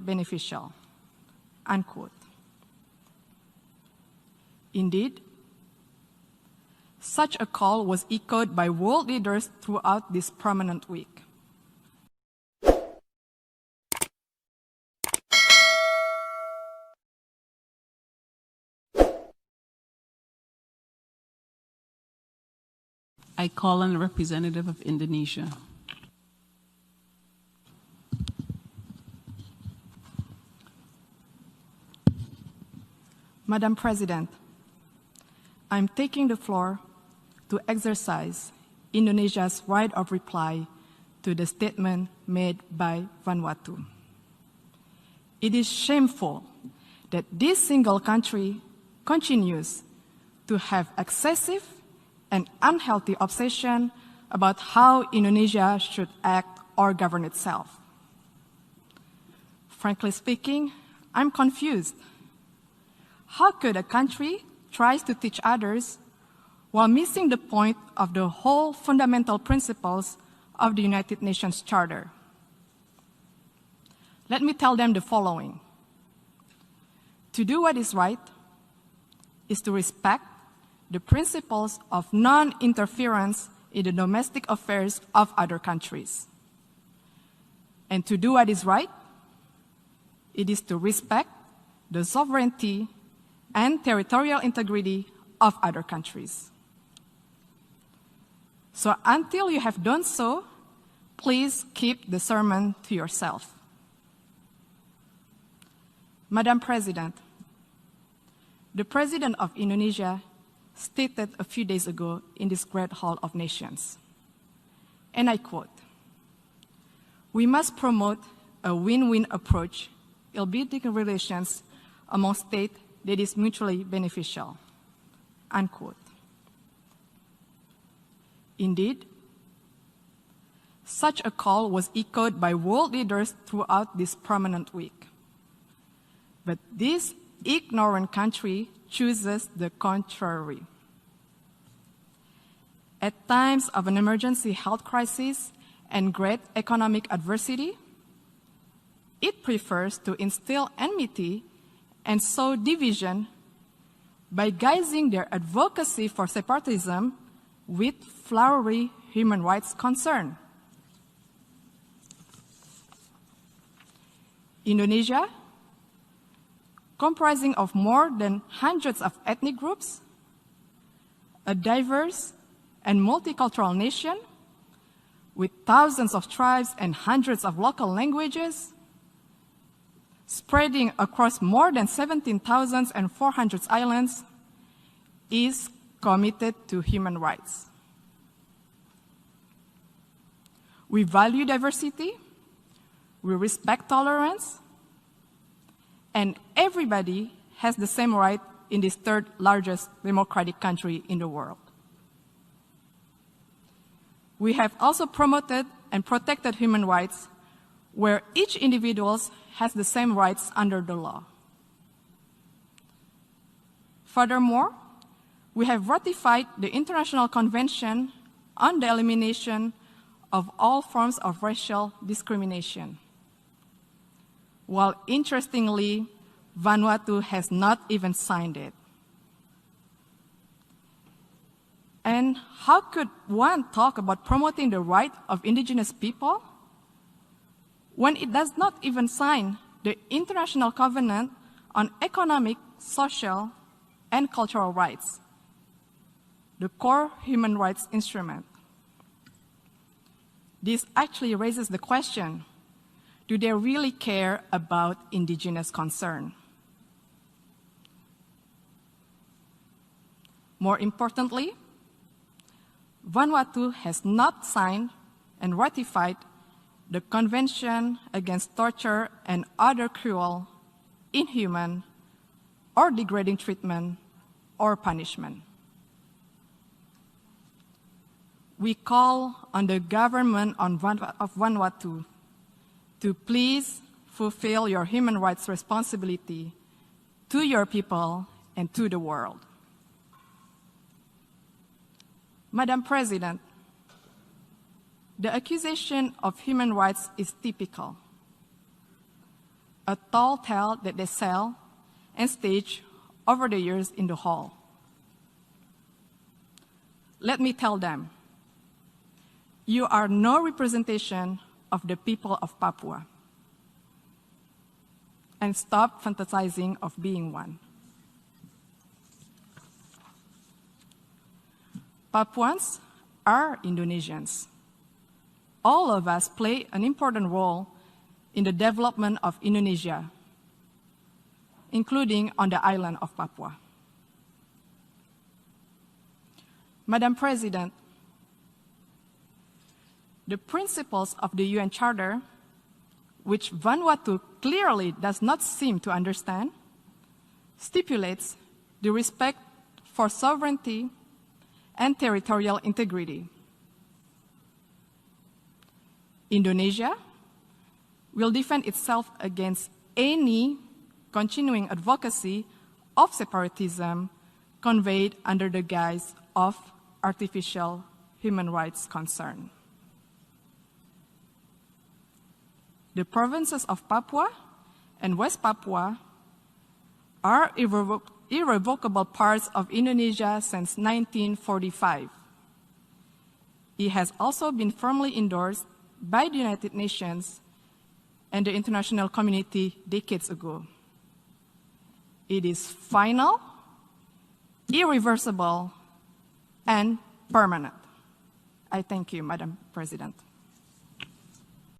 beneficial, unquote. Indeed, such a call was echoed by world leaders throughout this prominent week. I call on the representative of Indonesia. Madam President, I'm taking the floor to exercise Indonesia's right of reply to the statement made by Vanuatu. It is shameful that this single country continues to have excessive and unhealthy obsession about how Indonesia should act or govern itself. Frankly speaking, I'm confused. How could a country try to teach others while missing the point of the whole fundamental principles of the United Nations Charter? Let me tell them the following. To do what is right is to respect the principles of non-interference in the domestic affairs of other countries. And to do what is right, it is to respect the sovereignty and territorial integrity of other countries. So until you have done so, please keep the sermon to yourself. Madam President, the President of Indonesia stated a few days ago in this great hall of nations, and I quote, "We must promote a win-win approach in building relations among states that is mutually beneficial," unquote. Indeed, such a call was echoed by world leaders throughout this prominent week. But this ignorant country chooses the contrary. At times of an emergency health crisis and great economic adversity, it prefers to instill enmity and sow division by guising their advocacy for separatism with flowery human rights concern. Indonesia, comprising of more than hundreds of ethnic groups, a diverse and multicultural nation with thousands of tribes and hundreds of local languages, spreading across more than 17,400 islands, is committed to human rights. We value diversity, we respect tolerance, and everybody has the same right in this third largest democratic country in the world. We have also promoted and protected human rights where each individual has the same rights under the law. Furthermore, we have ratified the International Convention on the Elimination of All Forms of Racial Discrimination, while interestingly, Vanuatu has not even signed it. And how could one talk about promoting the right of indigenous people when it does not even sign the International Covenant on Economic, Social, and Cultural Rights, the core human rights instrument? This actually raises the question, do they really care about indigenous concern? More importantly, Vanuatu has not signed and ratified the Convention Against Torture and Other Cruel, Inhuman, or Degrading Treatment or Punishment. We call on the government of Vanuatu to please fulfill your human rights responsibility to your people and to the world. Madam President, the accusation of human rights is typical. a tall tale that they sell and stage over the years in the hall. Let me tell them, you are no representation of the people of Papua. And stop fantasizing of being one. Papuans are Indonesians. All of us play an important role in the development of Indonesia, including on the island of Papua. Madam President, the principles of the UN Charter, which Vanuatu clearly does not seem to understand, stipulates the respect for sovereignty and territorial integrity. Indonesia will defend itself against any continuing advocacy of separatism conveyed under the guise of artificial human rights concern. The provinces of Papua and West Papua are irrevocable parts of Indonesia since 1945. It has also been firmly endorsed by the United Nations and the international community decades ago. It is final, irreversible, and permanent. I thank you, Madam President.